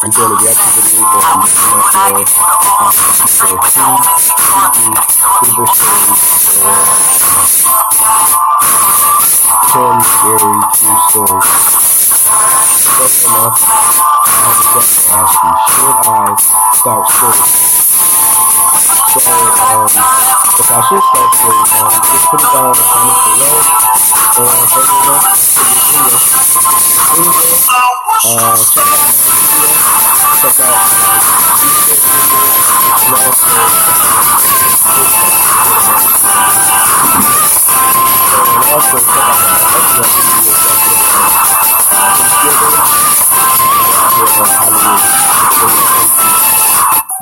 I'm doing a reaction video on Tom Scary True Stories. First enough, I have a question to ask you. Should I start stories? So, if I should start story time, just put it down in the comments below. And check out my video. Check out my video. Check out my YouTube video. And also check out my other videos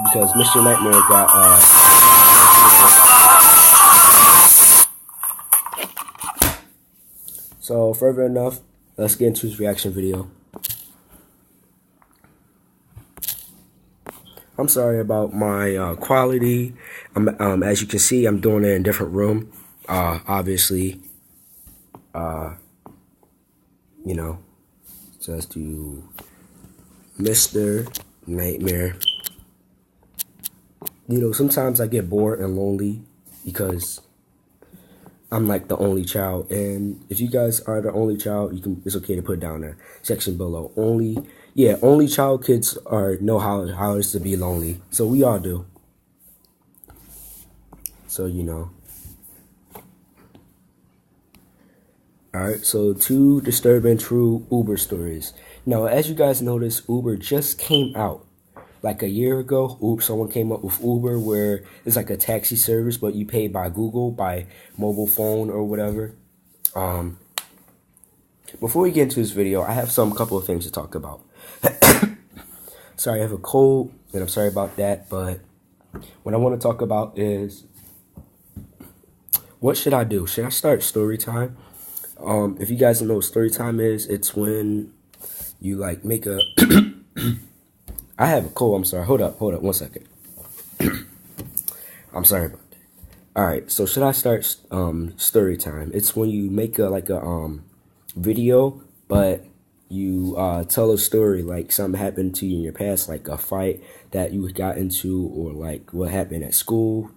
because Mr. Nightmare got so further enough, let's get into his reaction video. I'm sorry about my quality. As you can see, I'm doing it in a different room. Obviously, you know, so let's do Mr. Nightmare. You know, sometimes I get bored and lonely because I'm like the only child, and if you guys are the only child, it's okay to put it down there section below. Only child kids know how it is to be lonely. So we all do. So you know. Alright, so 2 disturbing true Uber stories. Now, as you guys notice, Uber just came out. Like a year ago, someone came up with Uber, where it's like a taxi service, but you pay by Google, by mobile phone or whatever. Before we get into this video, I have couple of things to talk about. Sorry, I have a cold, and I'm sorry about that, but what I want to talk about is, what should I do? Should I start story time? If you guys don't know what story time is, it's when you like make a... I have a cold, I'm sorry. Hold up, 1 second. I'm sorry about that. Alright, so should I start story time? It's when you make a video, but you tell a story, like something happened to you in your past, like a fight that you got into, or like what happened at school.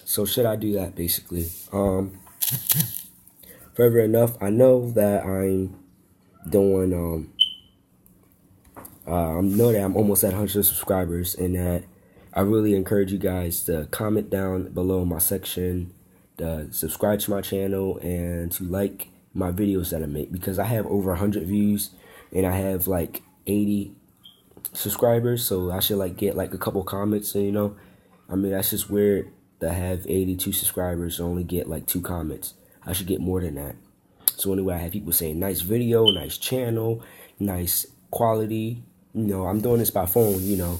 So should I do that, basically? Further enough, I know that I'm doing I know that I'm almost at 100 subscribers, and that I really encourage you guys to comment down below in my section, to subscribe to my channel, and to like my videos that I make, because I have over 100 views and I have like 80 subscribers, so I should like get like a couple comments. And you know, I mean, that's just weird to have 82 subscribers and only get like 2 comments. I should get more than that. So anyway, I have people saying nice video, nice channel, nice quality. You know, I'm doing this by phone, you know.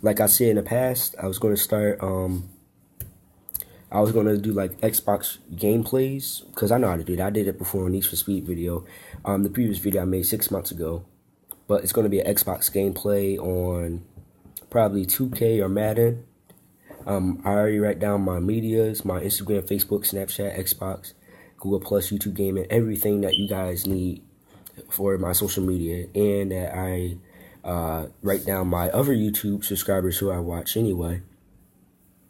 Like I said in the past, I was going to start, I was going to do like Xbox gameplays, because I know how to do that. I did it before in Need for Speed video. The previous video I made 6 months ago. But it's going to be an Xbox gameplay on probably 2K or Madden. I already write down my medias, my Instagram, Facebook, Snapchat, Xbox, Google+, YouTube Gaming, everything that you guys need for my social media, and that I write down my other YouTube subscribers who I watch anyway.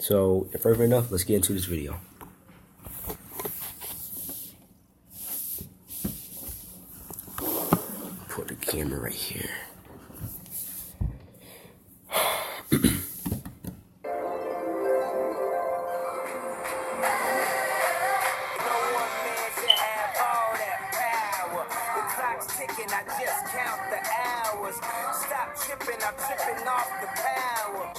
So, if further enough, let's get into this video. Put the camera right here. I just count the hours. Stop tripping, I'm tripping off the power.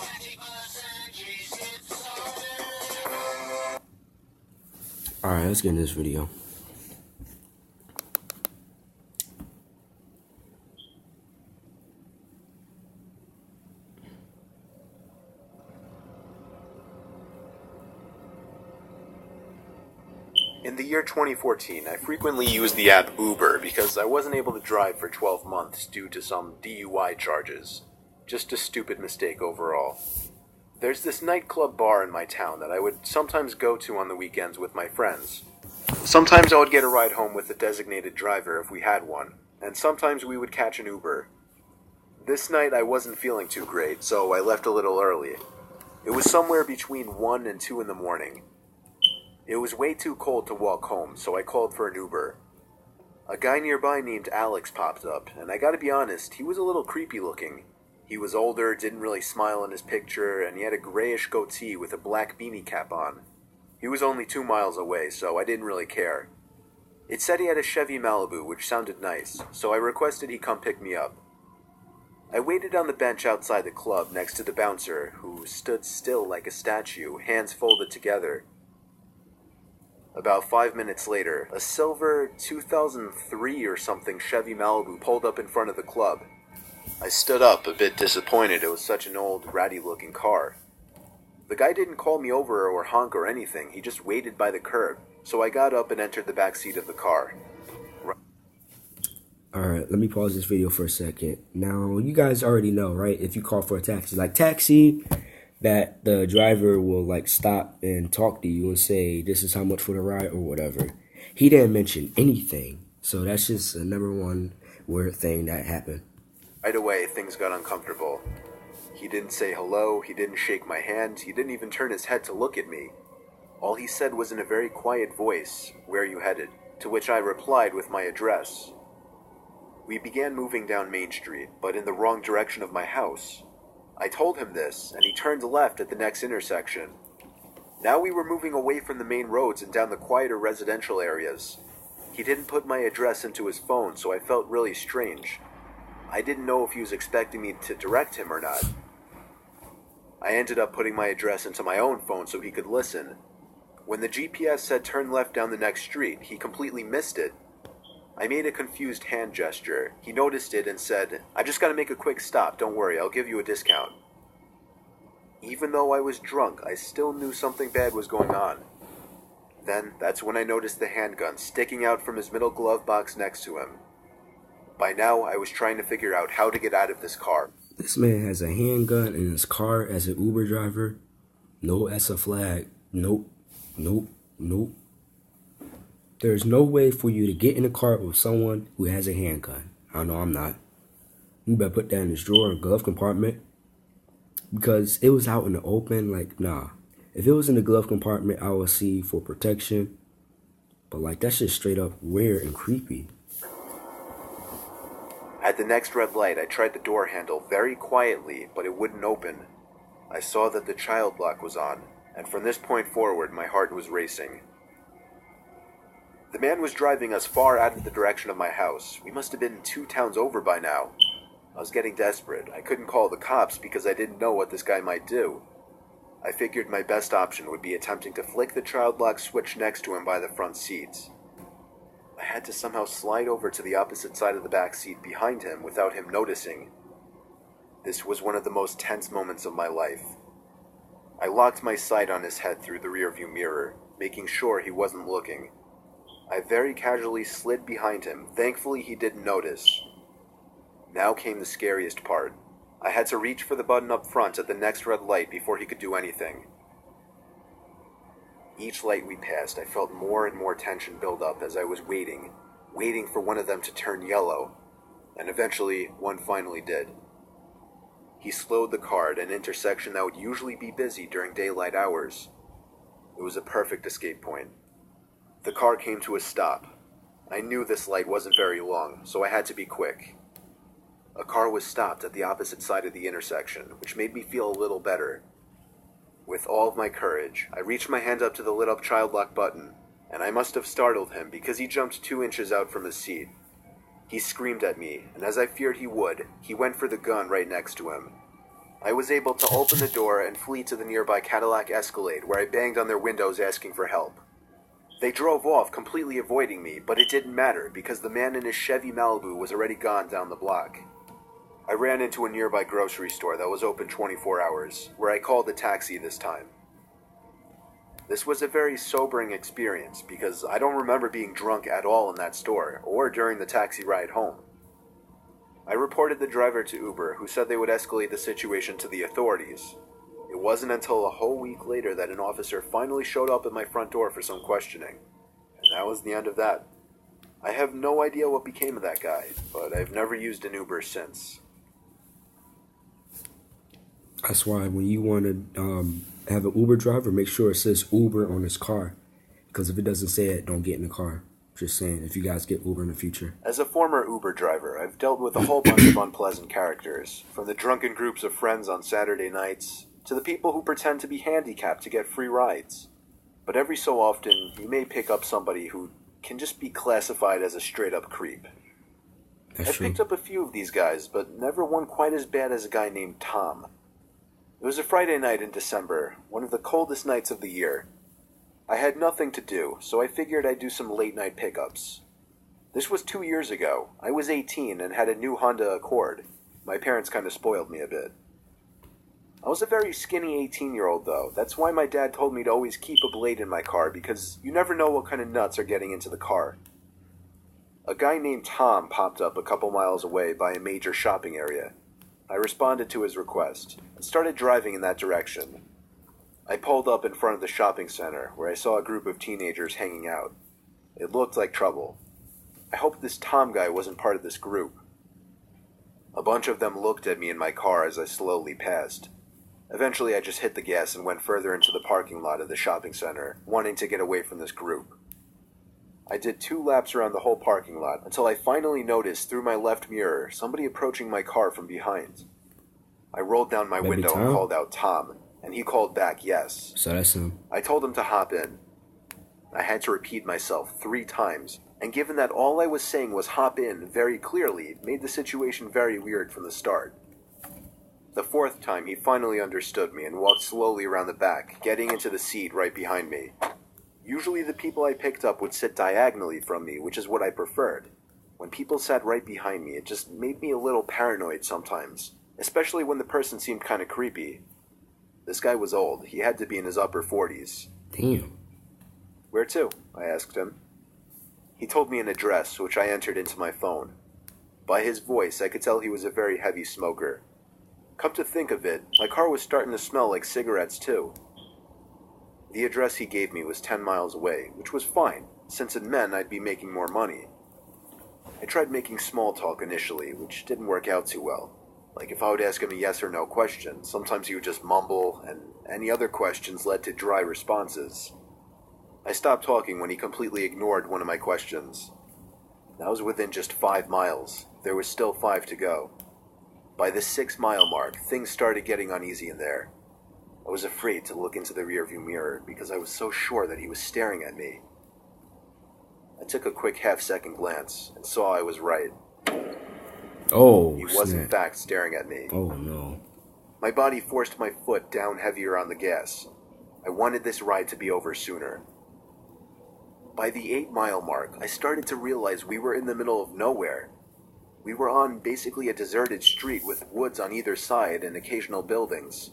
Alright, let's get into this video. In the year 2014, I frequently used the app Uber because I wasn't able to drive for 12 months due to some DUI charges. Just a stupid mistake overall. There's this nightclub bar in my town that I would sometimes go to on the weekends with my friends. Sometimes I would get a ride home with a designated driver if we had one, and sometimes we would catch an Uber. This night I wasn't feeling too great, so I left a little early. It was somewhere between 1 and 2 in the morning. It was way too cold to walk home, so I called for an Uber. A guy nearby named Alex popped up, and I gotta be honest, he was a little creepy looking. He was older, didn't really smile in his picture, and he had a grayish goatee with a black beanie cap on. He was only 2 miles away, so I didn't really care. It said he had a Chevy Malibu, which sounded nice, so I requested he come pick me up. I waited on the bench outside the club next to the bouncer, who stood still like a statue, hands folded together. About 5 minutes later, a silver 2003 or something Chevy Malibu pulled up in front of the club. I stood up, a bit disappointed. It was such an old, ratty-looking car. The guy didn't call me over or honk or anything. He just waited by the curb. So I got up and entered the back seat of the car. Alright, let me pause this video for a second. Now, you guys already know, right? If you call for a taxi, like taxi, that the driver will like stop and talk to you and say, this is how much for the ride or whatever. He didn't mention anything. So that's just a number one weird thing that happened. Right away, things got uncomfortable. He didn't say hello, he didn't shake my hand, he didn't even turn his head to look at me. All he said was in a very quiet voice, "Where are you headed?" To which I replied with my address. We began moving down Main Street, but in the wrong direction of my house. I told him this, and he turned left at the next intersection. Now we were moving away from the main roads and down the quieter residential areas. He didn't put my address into his phone, so I felt really strange. I didn't know if he was expecting me to direct him or not. I ended up putting my address into my own phone so he could listen. When the GPS said turn left down the next street, he completely missed it. I made a confused hand gesture. He noticed it and said, "I just gotta make a quick stop, don't worry, I'll give you a discount." Even though I was drunk, I still knew something bad was going on. Then, that's when I noticed the handgun sticking out from his middle glove box next to him. By now, I was trying to figure out how to get out of this car. This man has a handgun in his car as an Uber driver. No, that's a flag. Nope. Nope. Nope. There's no way for you to get in a car with someone who has a handgun. I know I'm not. You better put that in his drawer or glove compartment. Because it was out in the open, like, nah. If it was in the glove compartment, I would see for protection. But, like, that's just straight up weird and creepy. At the next red light, I tried the door handle very quietly, but it wouldn't open. I saw that the child lock was on, and from this point forward, my heart was racing. The man was driving us far out of the direction of my house. We must have been 2 towns over by now. I was getting desperate. I couldn't call the cops because I didn't know what this guy might do. I figured my best option would be attempting to flick the child lock switch next to him by the front seats. I had to somehow slide over to the opposite side of the back seat behind him without him noticing. This was one of the most tense moments of my life. I locked my sight on his head through the rearview mirror, making sure he wasn't looking. I very casually slid behind him. Thankfully, he didn't notice. Now came the scariest part. I had to reach for the button up front at the next red light before he could do anything. Each light we passed, I felt more and more tension build up as I was waiting for one of them to turn yellow, and eventually, one finally did. He slowed the car at an intersection that would usually be busy during daylight hours. It was a perfect escape point. The car came to a stop. I knew this light wasn't very long, so I had to be quick. A car was stopped at the opposite side of the intersection, which made me feel a little better. With all of my courage, I reached my hand up to the lit-up child lock button, and I must have startled him because he jumped 2 inches out from his seat. He screamed at me, and as I feared he would, he went for the gun right next to him. I was able to open the door and flee to the nearby Cadillac Escalade, where I banged on their windows asking for help. They drove off, completely avoiding me, but it didn't matter because the man in his Chevy Malibu was already gone down the block. I ran into a nearby grocery store that was open 24 hours, where I called a taxi this time. This was a very sobering experience because I don't remember being drunk at all in that store or during the taxi ride home. I reported the driver to Uber, who said they would escalate the situation to the authorities. It wasn't until a whole week later that an officer finally showed up at my front door for some questioning, and that was the end of that. I have no idea what became of that guy, but I've never used an Uber since. That's why when you want to have an Uber driver, make sure it says Uber on his car. Because if it doesn't say it, don't get in the car. Just saying, if you guys get Uber in the future. As a former Uber driver, I've dealt with a whole bunch of unpleasant characters, from the drunken groups of friends on Saturday nights, to the people who pretend to be handicapped to get free rides. But every so often, you may pick up somebody who can just be classified as a straight-up creep. I've picked up a few of these guys, but never one quite as bad as a guy named Tom. It was a Friday night in December, one of the coldest nights of the year. I had nothing to do, so I figured I'd do some late-night pickups. This was 2 years ago. I was 18 and had a new Honda Accord. My parents kind of spoiled me a bit. I was a very skinny 18-year-old, though. That's why my dad told me to always keep a blade in my car, because you never know what kind of nuts are getting into the car. A guy named Tom popped up a couple miles away by a major shopping area. I responded to his request and started driving in that direction. I pulled up in front of the shopping center, where I saw a group of teenagers hanging out. It looked like trouble. I hoped this Tom guy wasn't part of this group. A bunch of them looked at me in my car as I slowly passed. Eventually, I just hit the gas and went further into the parking lot of the shopping center, wanting to get away from this group. I did 2 laps around the whole parking lot until I finally noticed through my left mirror somebody approaching my car from behind. I rolled down my window and called out Tom, and he called back yes. So that's him. I told him to hop in. I had to repeat myself 3 times, and given that all I was saying was hop in very clearly, it made the situation very weird from the start. The 4th time, he finally understood me and walked slowly around the back, getting into the seat right behind me. Usually the people I picked up would sit diagonally from me, which is what I preferred. When people sat right behind me, it just made me a little paranoid sometimes, especially when the person seemed kind of creepy. This guy was old. He had to be in his upper 40s. Damn. Where to? I asked him. He told me an address, which I entered into my phone. By his voice, I could tell he was a very heavy smoker. Come to think of it, my car was starting to smell like cigarettes too. The address he gave me was 10 miles away, which was fine, since it meant I'd be making more money. I tried making small talk initially, which didn't work out too well. Like if I would ask him a yes or no question, sometimes he would just mumble, and any other questions led to dry responses. I stopped talking when he completely ignored one of my questions. That was within just 5 miles. There was still 5 to go. By the 6-mile mark, things started getting uneasy in there. I was afraid to look into the rearview mirror because I was so sure that he was staring at me. I took a quick half-second glance and saw I was right. Oh, he was in fact staring at me. Oh, no. My body forced my foot down heavier on the gas. I wanted this ride to be over sooner. By the 8-mile mark, I started to realize we were in the middle of nowhere. We were on basically a deserted street with woods on either side and occasional buildings.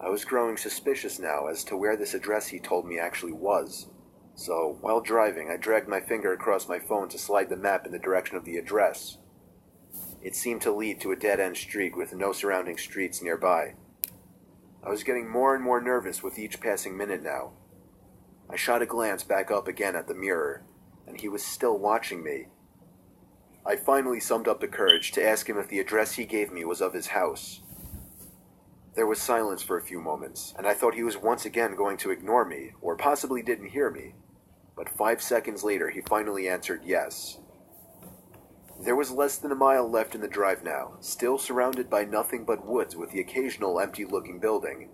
I was growing suspicious now as to where this address he told me actually was. So, while driving, I dragged my finger across my phone to slide the map in the direction of the address. It seemed to lead to a dead-end street with no surrounding streets nearby. I was getting more and more nervous with each passing minute now. I shot a glance back up again at the mirror, and he was still watching me. I finally summed up the courage to ask him if the address he gave me was of his house. There was silence for a few moments, and I thought he was once again going to ignore me, or possibly didn't hear me. But 5 seconds later, he finally answered yes. There was less than a mile left in the drive now, still surrounded by nothing but woods with the occasional empty-looking building.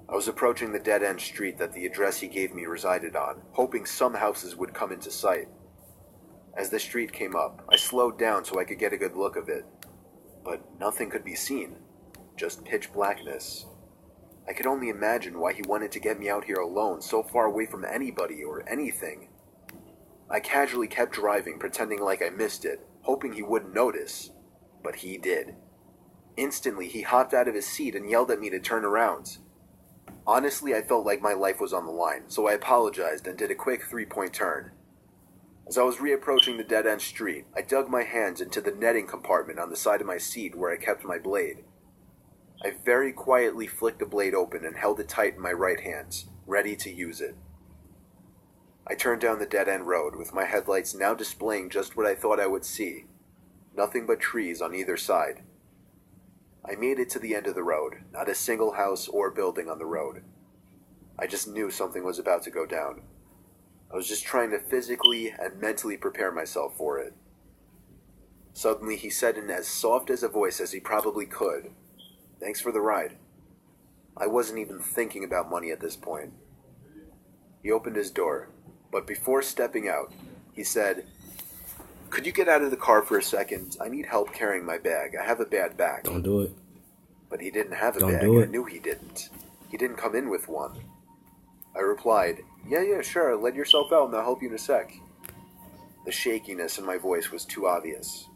I was approaching the dead-end street that the address he gave me resided on, hoping some houses would come into sight. As the street came up, I slowed down so I could get a good look of it. But nothing could be seen. Just pitch blackness. I could only imagine why he wanted to get me out here alone, so far away from anybody or anything. I casually kept driving, pretending like I missed it, hoping he wouldn't notice. But he did. Instantly, he hopped out of his seat and yelled at me to turn around. Honestly, I felt like my life was on the line, so I apologized and did a quick 3-point turn. As I was reapproaching the dead-end street, I dug my hands into the netting compartment on the side of my seat where I kept my blade. I very quietly flicked the blade open and held it tight in my right hand, ready to use it. I turned down the dead-end road, with my headlights now displaying just what I thought I would see. Nothing but trees on either side. I made it to the end of the road, not a single house or building on the road. I just knew something was about to go down. I was just trying to physically and mentally prepare myself for it. Suddenly he said in as soft as a voice as he probably could, "Thanks for the ride." I wasn't even thinking about money at this point. He opened his door, but before stepping out, he said, "Could you get out of the car for a second? I need help carrying my bag. I have a bad back." Don't do it. But he didn't have a Don't bag. do it. I knew he didn't. He didn't come in with one. I replied, Yeah, sure, let yourself out and I'll help you in a sec." The shakiness in my voice was too obvious.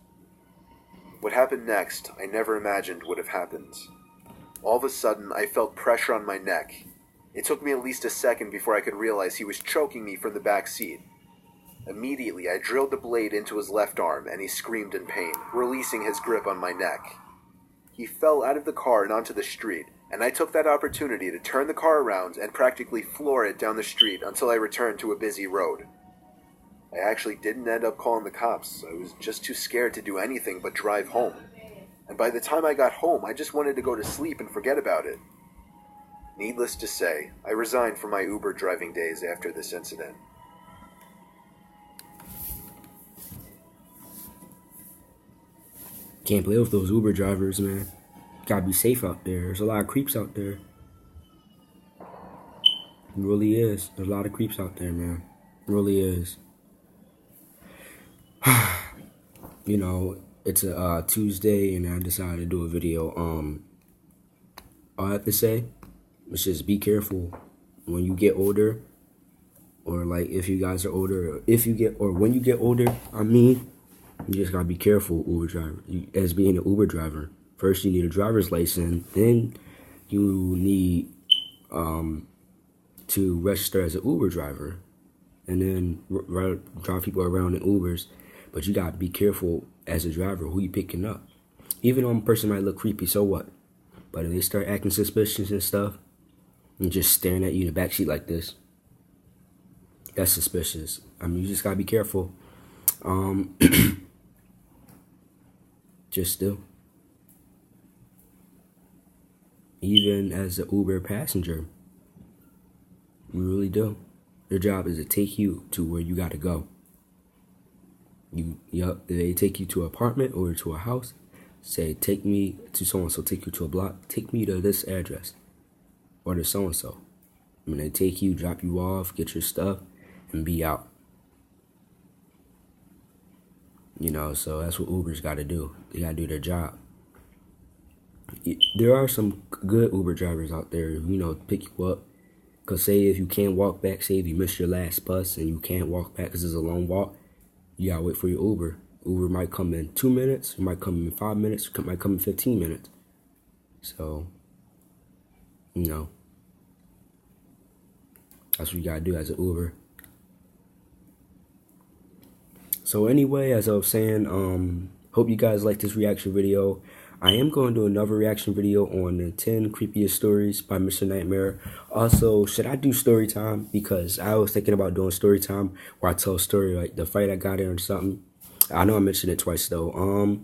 What happened next, I never imagined would have happened. All of a sudden, I felt pressure on my neck. It took me at least a second before I could realize he was choking me from the back seat. Immediately, I drilled the blade into his left arm and he screamed in pain, releasing his grip on my neck. He fell out of the car and onto the street, and I took that opportunity to turn the car around and practically floor it down the street until I returned to a busy road. I actually didn't end up calling the cops. I was just too scared to do anything but drive home. And by the time I got home, I just wanted to go to sleep and forget about it. Needless to say, I resigned from my Uber driving days after this incident. Can't play with those Uber drivers, man. Gotta be safe out there. There's a lot of creeps out there. It really is. There's a lot of creeps out there, man. It really is. You know, it's a Tuesday, and I decided to do a video. All I have to say is just be careful when you get older, or like if you guys are older, or when you get older. I mean, you just gotta be careful, Uber driver. As being an Uber driver, first you need a driver's license, then you need to register as an Uber driver, and then drive people around in Ubers. But you gotta be careful as a driver who you picking up. Even though a person might look creepy, so what? But if they start acting suspicious and stuff, and just staring at you in the backseat like this, that's suspicious. I mean, you just gotta be careful. Just still. Even as an Uber passenger, you really do. Their job is to take you to where you gotta go. They take you to an apartment or to a house. Say, take me to so-and-so, take you to a block, take me to this address, or to so-and-so. I mean, they take you, drop you off, get your stuff, and be out. You know, so that's what Uber's got to do. They got to do their job. There are some good Uber drivers out there, you know, pick you up. Because say if you can't walk back, say if you missed your last bus and you can't walk back because it's a long walk, you got to wait for your Uber. Uber might come in 2 minutes, it might come in 5 minutes, it might come in 15 minutes. So, you know, that's what you got to do as an Uber. So anyway, as I was saying, hope you guys like this reaction video. I am going to do another reaction video on the 10 creepiest stories by Mr. Nightmare. Also, should I do story time? Because I was thinking about doing story time where I tell a story like the fight I got in or something. I know I mentioned it twice though.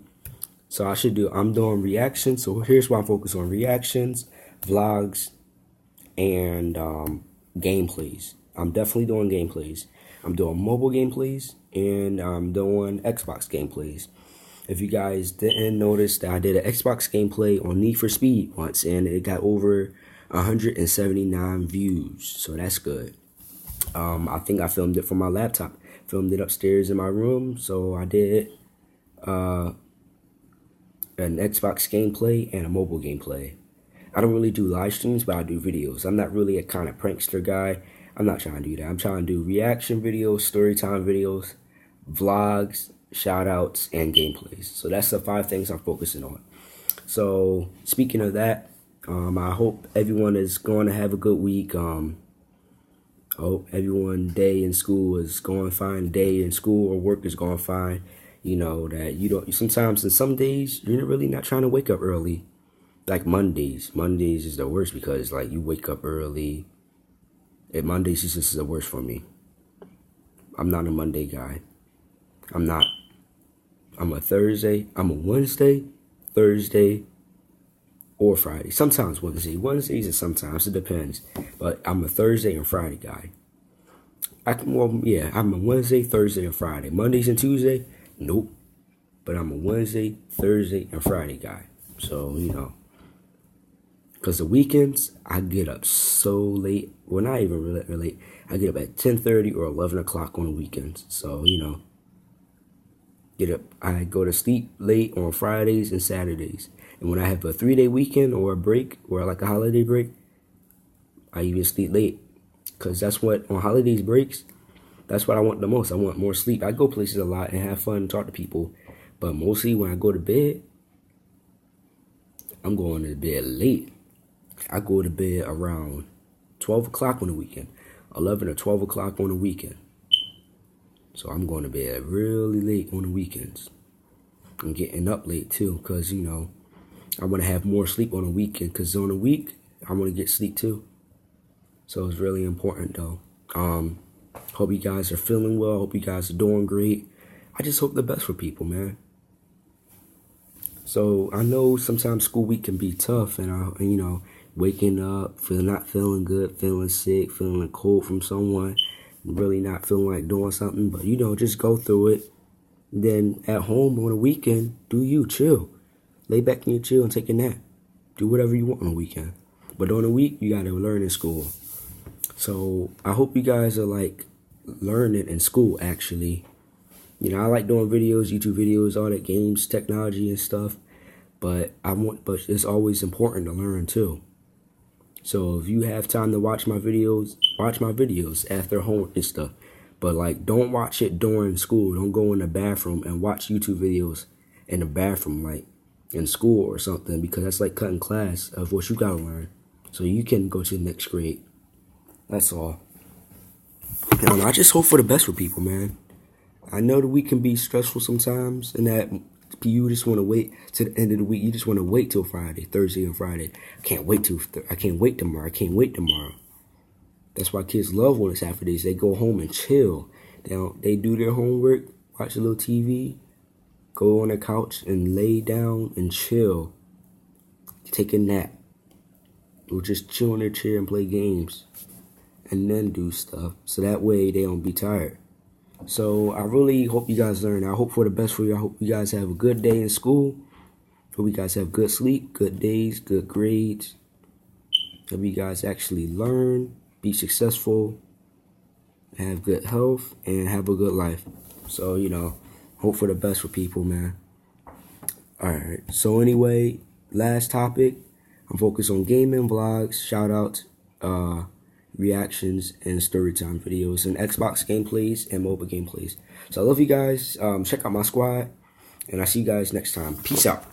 So I'm doing reactions. So here's why I'm focused on reactions, vlogs, and gameplays. I'm definitely doing gameplays. I'm doing mobile gameplays, and I'm doing Xbox gameplays. If you guys didn't notice that I did an Xbox gameplay on Need for Speed once, and it got over 179 views, so that's good. I think I filmed it from my laptop. Filmed it upstairs in my room, so I did an Xbox gameplay and a mobile gameplay. I don't really do live streams, but I do videos. I'm not really a kind of prankster guy. I'm not trying to do that. I'm trying to do reaction videos, story time videos, vlogs, shout outs, and gameplays. So that's the 5 things I'm focusing on. So speaking of that, I hope everyone is going to have a good week. I hope everyone day in school is going fine. Day in school or work is going fine. You know, that you don't, sometimes in some days, you're really not trying to wake up early. Like Mondays. Mondays is the worst because, like, you wake up early. And Mondays is just the worst for me. I'm not a Monday guy. I'm not. I'm a Thursday. I'm a Wednesday, Thursday, or Friday. Sometimes Wednesday. Wednesdays and sometimes. It depends. But I'm a Thursday and Friday guy. I'm a Wednesday, Thursday, and Friday. Mondays and Tuesday, nope. But I'm a Wednesday, Thursday, and Friday guy. So, you know. Because the weekends, I get up so late. Well, not even really late. I get up at 10:30 or 11 o'clock on the weekends. So, you know. Get up. I go to sleep late on Fridays and Saturdays. And when I have a 3-day weekend or a break or like a holiday break, I even sleep late. Because that's what, on holidays breaks, that's what I want the most. I want more sleep. I go places a lot and have fun and talk to people. But mostly when I go to bed, I'm going to bed late. I go to bed around 12 o'clock on the weekend. 11 or 12 o'clock on the weekend. So I'm going to bed really late on the weekends. I'm getting up late too because, you know, I want to have more sleep on the weekend because on the week, I want to get sleep too. So it's really important though. Hope you guys are feeling well. Hope you guys are doing great. I just hope the best for people, man. So I know sometimes school week can be tough and you know, waking up, not feeling good, feeling sick, feeling cold from someone, really not feeling like doing something, but you know, just go through it. Then at home on the weekend, do you chill. Lay back in your chill and take a nap. Do whatever you want on the weekend. But on the week, you gotta learn in school. So I hope you guys are like learning in school actually. You know, I like doing videos, YouTube videos, all that games, technology and stuff. But it's always important to learn too. So if you have time to watch my videos after homework and stuff. But like, don't watch it during school. Don't go in the bathroom and watch YouTube videos in the bathroom, like in school or something, because that's like cutting class of what you gotta learn. So you can go to the next grade. That's all. I just hope for the best for people, man. I know the week can be stressful sometimes, and that you just want to wait to the end of the week. You just want to wait till Friday, Thursday, and Friday. I can't wait tomorrow. I can't wait tomorrow. That's why kids love when it's after days. They go home and chill. They do their homework, watch a little TV, go on the couch and lay down and chill. Take a nap. Or just chill in their chair and play games. And then do stuff. So that way they don't be tired. So I really hope you guys learn. I hope for the best for you. I hope you guys have a good day in school. Hope you guys have good sleep, good days, good grades. Hope you guys actually learn, be successful, have good health, and have a good life. So, you know, hope for the best for people, man. Alright, so anyway, last topic. I'm focused on gaming, vlogs, shout outs, reactions, and story time videos, and Xbox gameplays and mobile gameplays. So I love you guys. Check out my squad, and I'll see you guys next time. Peace out.